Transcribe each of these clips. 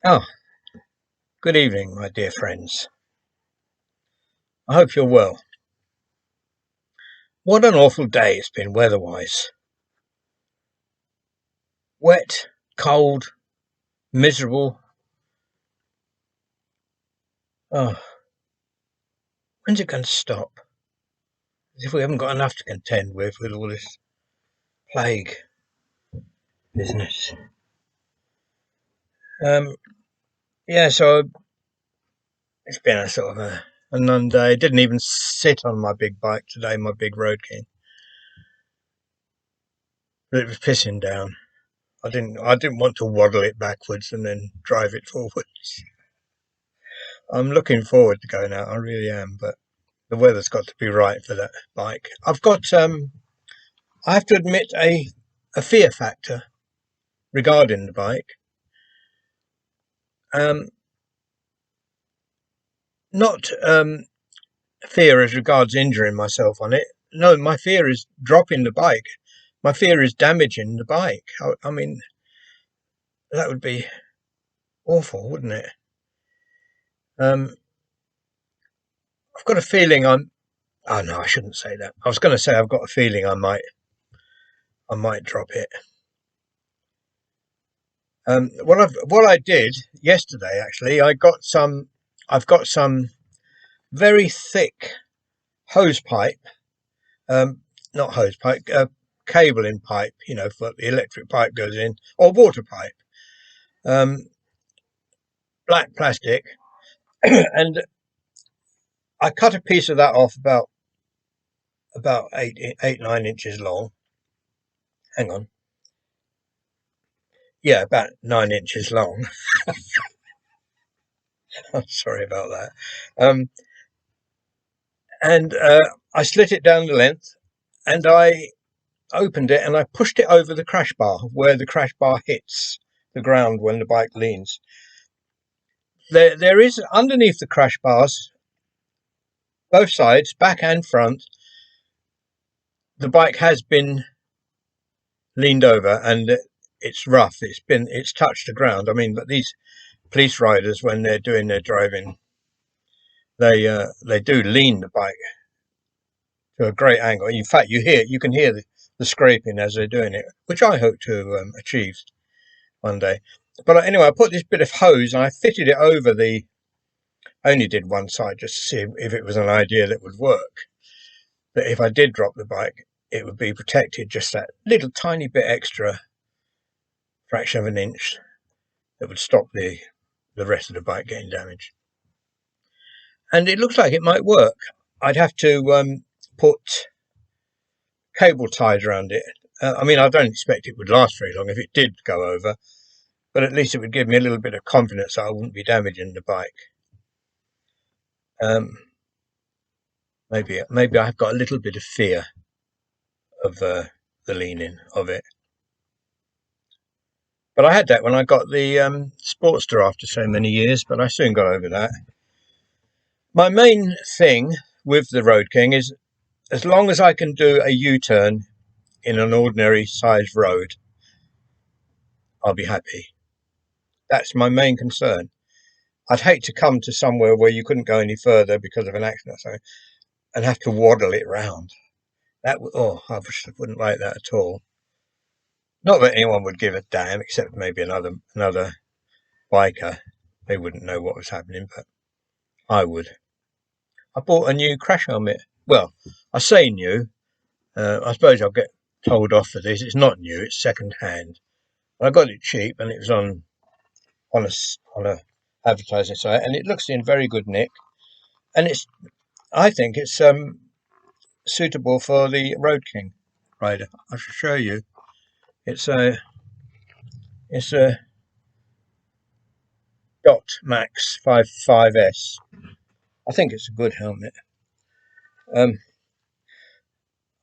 Oh, good evening, my dear friends. I hope you're well. What an awful day it's been weather-wise. Wet, cold, miserable. Oh, when's it going to stop? As if we haven't got enough to contend with all this plague business. Um, yeah, so it's been a sort of a nun day. Didn't even sit on my big bike today, my big Road King. But it was pissing down. I didn't want to waddle it backwards and then drive it forwards. I'm looking forward to going out, I really am, but the weather's got to be right for that bike. I have to admit, a fear factor regarding the bike. Um, not fear as regards injuring myself on it. No, my fear is dropping the bike. My fear is damaging the bike. I mean, that would be awful, wouldn't it? Um, I've got a feeling I'm. Oh no, I shouldn't say that. I was going to say I've got a feeling I might drop it. What I did yesterday, actually, I've got some very thick hose pipe, um, not hose pipe, cable in pipe, for the electric pipe goes in, or water pipe, um, black plastic, and I cut a piece of that off about 9 inches long. Hang on, yeah, about 9 inches long. I'm sorry about that. Um, and I slit it down the length, and I opened it and I pushed it over the crash bar where the crash bar hits the ground when the bike leans. There is underneath the crash bars, both sides, back and front, the bike has been leaned over and it's rough. It's touched the ground. I mean, but these police riders, when they're doing their driving, they do lean the bike to a great angle. In fact, you can hear the scraping as they're doing it, which I hope to achieve one day. But anyway, I put this bit of hose and I fitted it over the. I only did one side just to see if it was an idea that would work. That if I did drop the bike, it would be protected just that little tiny bit extra fraction of an inch that would stop the rest of the bike getting damaged. And it looks like it might work. I'd have to put cable ties around it. I mean, I don't expect it would last very long if it did go over, but at least it would give me a little bit of confidence that I wouldn't be damaging the bike. Um, maybe I've got a little bit of fear of the leaning of it. But I had that when I got the Sportster after so many years, but I soon got over that. My main thing with the Road King is as long as I can do a U-turn in an ordinary sized road, I'll be happy. That's my main concern. I'd hate to come to somewhere where you couldn't go any further because of an accident or something and have to waddle it round. I wouldn't like that at all. Not that anyone would give a damn, except maybe another biker. They wouldn't know what was happening, but I would. I bought a new crash helmet. Well, I say new. I suppose I'll get told off for this. It's not new. It's second hand. I got it cheap, and it was on a advertising site, and it looks in very good nick. And I think it's suitable for the Road King rider. I should show you. It's a Dot Max 55S. I think it's a good helmet. Um,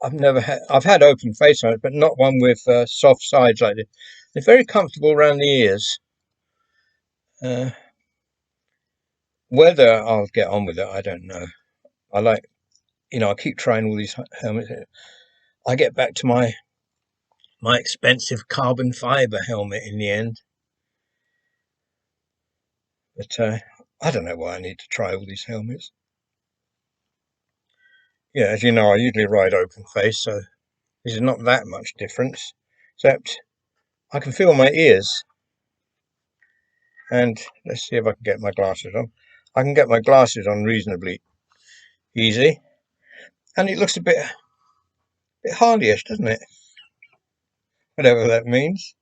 I've had open face on it, but not one with soft sides like this. They're very comfortable around the ears. Uh, Whether I'll get on with it, I don't know. I like, I keep trying all these helmets. I get back to my expensive carbon fiber helmet in the end. But I don't know why I need to try all these helmets. Yeah, as you know, I usually ride open face, so this is not that much difference, except I can feel my ears. And let's see if I can get my glasses on. I can get my glasses on reasonably easy, and it looks a bit Harley-ish, doesn't it? Whatever that means.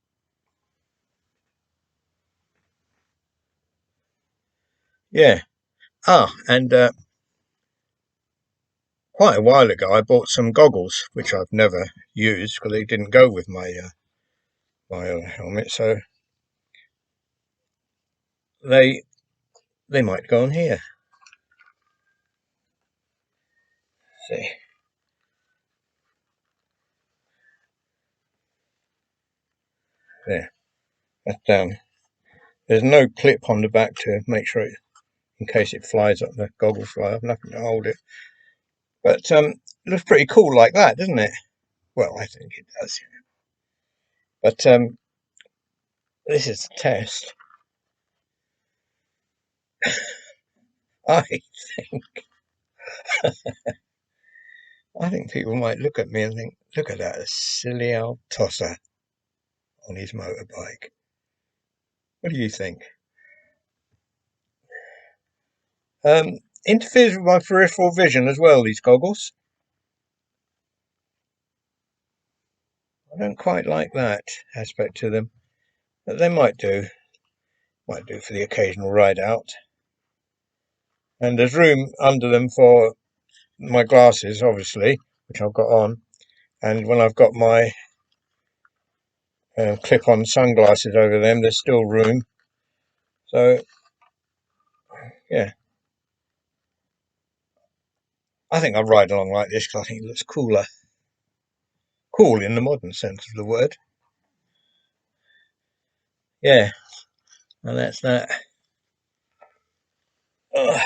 Yeah. And quite a while ago, I bought some goggles, which I've never used because they didn't go with my helmet. So they they might go on here. See, there, that's down. There's no clip on the back to make sure it, in case it flies up, the goggles fly up, nothing to hold it. But it looks pretty cool like that, doesn't it? Well, I think it does. But this is the test. I I think people might look at me and think, look at that silly old tosser on his motorbike. What do you think? Interferes with my peripheral vision as well, these goggles. I don't quite like that aspect to them, but they might do. Might do for the occasional ride out. And there's room under them for my glasses, obviously, which I've got on. And when I've got my clip-on sunglasses over them, there's still room. So, yeah, I think I'll ride along like this because I think it looks cooler. Cool in the modern sense of the word. Yeah, and that's that. Ugh.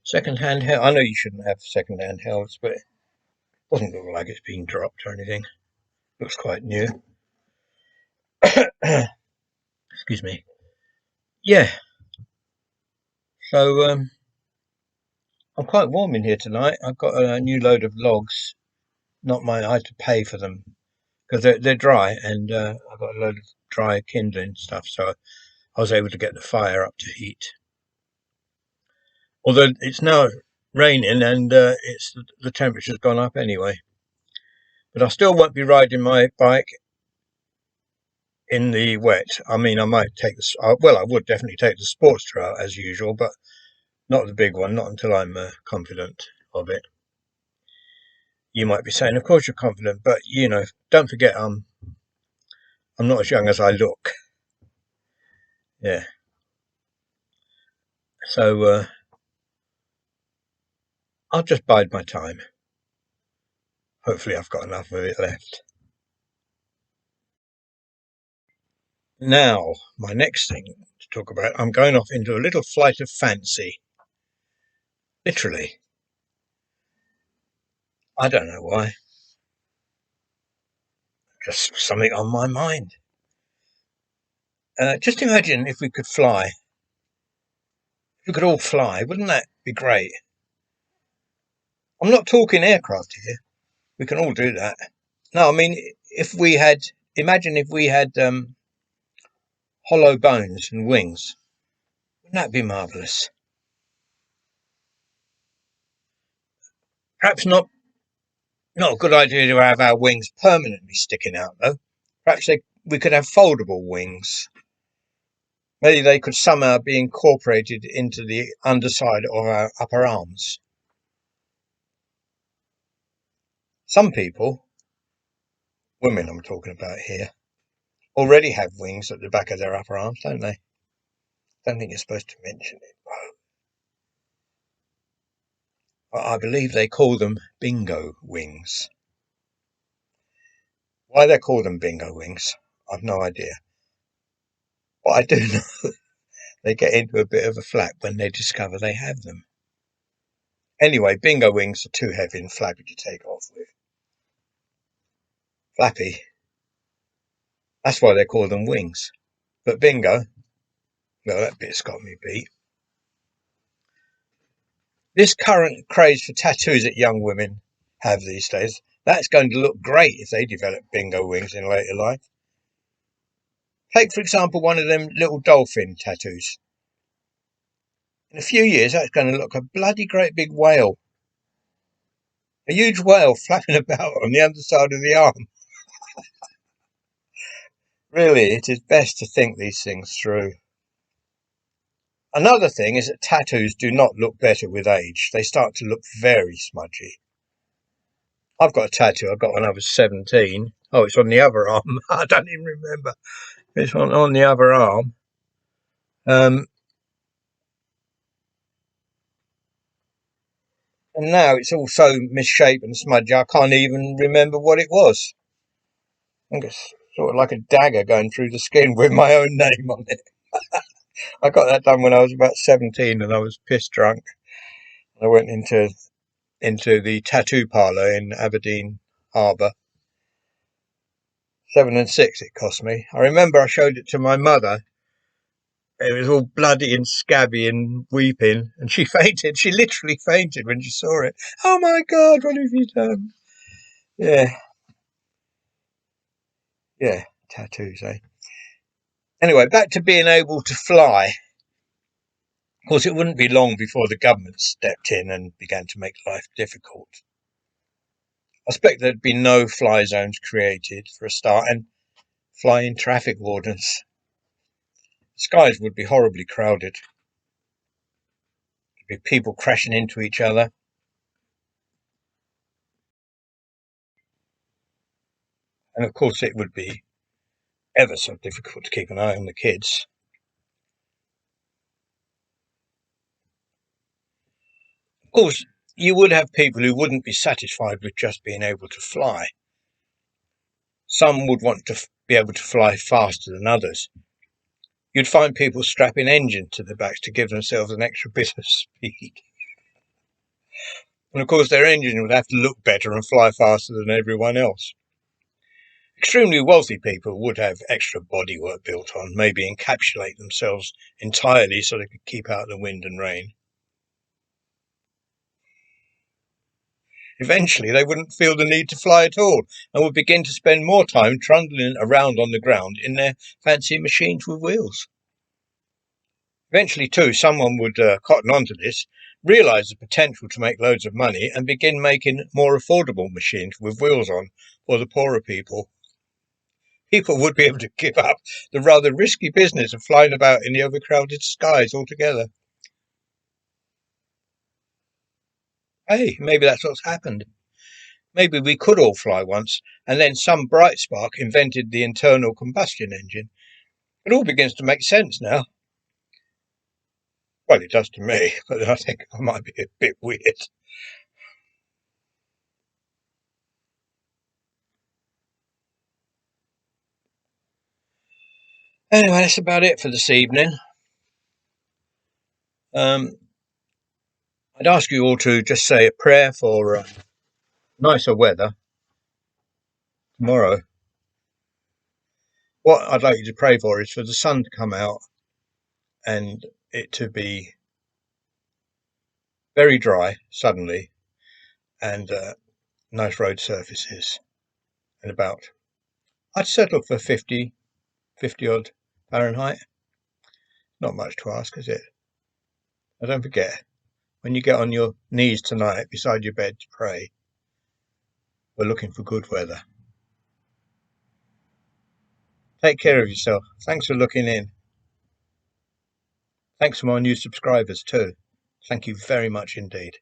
Second-hand hell. I know you shouldn't have second-hand helmets, but it doesn't look like it's been dropped or anything. Looks quite new. Excuse me. Yeah. So I'm quite warm in here tonight. I've got a new load of logs. Not mine. I had to pay for them because they're dry, and I've got a load of dry kindling stuff. So I was able to get the fire up to heat. Although it's now raining and it's the temperature's gone up anyway. But I still won't be riding my bike in the wet. I mean, I might take well, I would definitely take the Sportster out as usual, but not the big one, not until I'm confident of it. You might be saying, of course you're confident, but you know, don't forget I'm not as young as I look. Yeah. So I'll just bide my time. Hopefully I've got enough of it left. Now, my next thing to talk about, I'm going off into a little flight of fancy. Literally. I don't know why. Just something on my mind. Just imagine if we could fly. If we could all fly, wouldn't that be great? I'm not talking aircraft here. We can all do that. No, I mean, if we had, imagine if we had hollow bones and wings. Wouldn't that be marvellous? Perhaps not a good idea to have our wings permanently sticking out, though. Perhaps we could have foldable wings. Maybe they could somehow be incorporated into the underside of our upper arms. Some people, women I'm talking about here, already have wings at the back of their upper arms, don't they? Don't think you're supposed to mention it. But I believe they call them bingo wings. Why they call them bingo wings, I've no idea. But I do know they get into a bit of a flap when they discover they have them. Anyway, bingo wings are too heavy and flappy to take off with. Flappy, That's why they call them wings. But bingo, well, that bit's got me beat. This current craze for tattoos that young women have these days, that's going to look great if they develop bingo wings in later life. Take, for example, one of them little dolphin tattoos. In a few years, that's going to look a bloody great big whale. A huge whale flapping about on the underside of the arm. Really, it is best to think these things through. Another thing is that tattoos do not look better with age. They start to look very smudgy. I've got a tattoo I got when I was 17. Oh, it's on the other arm. I don't even remember. It's on the other arm. Um, and now it's all so misshapen and smudgy, I can't even remember what it was. I think it's sort of like a dagger going through the skin with my own name on it. I got that done when I was about 17 and I was piss drunk. I went into the tattoo parlour in Aberdeen Harbour. 7 and 6 it cost me. I remember I showed it to my mother. It was all bloody and scabby and weeping, and she fainted. She literally fainted when she saw it. Oh my God, what have you done? Yeah, yeah, tattoos, eh? Anyway, back to being able to fly. Of course, it wouldn't be long before the government stepped in and began to make life difficult. I expect there'd be no fly zones created for a start, and flying traffic wardens. Skies would be horribly crowded. There'd be people crashing into each other. And of course, it would be ever so difficult to keep an eye on the kids. Of course, you would have people who wouldn't be satisfied with just being able to fly. Some would want to be able to fly faster than others. You'd find people strapping engines to their backs to give themselves an extra bit of speed. And of course, their engine would have to look better and fly faster than everyone else. Extremely wealthy people would have extra bodywork built on, maybe encapsulate themselves entirely so they could keep out the wind and rain. Eventually, they wouldn't feel the need to fly at all and would begin to spend more time trundling around on the ground in their fancy machines with wheels. Eventually, too, someone would cotton on to this, realise the potential to make loads of money, and begin making more affordable machines with wheels on for the poorer people. People would be able to give up the rather risky business of flying about in the overcrowded skies altogether. Hey, maybe that's what's happened. Maybe we could all fly once, and then some bright spark invented the internal combustion engine. It all begins to make sense now. Well, it does to me, but I think I might be a bit weird. Anyway, that's about it for this evening. Um, I'd ask you all to just say a prayer for nicer weather tomorrow. What I'd like you to pray for is for the sun to come out and it to be very dry suddenly and nice road surfaces and about. I'd settle for 50 odd Fahrenheit. Not much to ask, is it? And don't forget, when you get on your knees tonight beside your bed to pray, we're looking for good weather. Take care of yourself. Thanks for looking in. Thanks for my new subscribers too. Thank you very much indeed.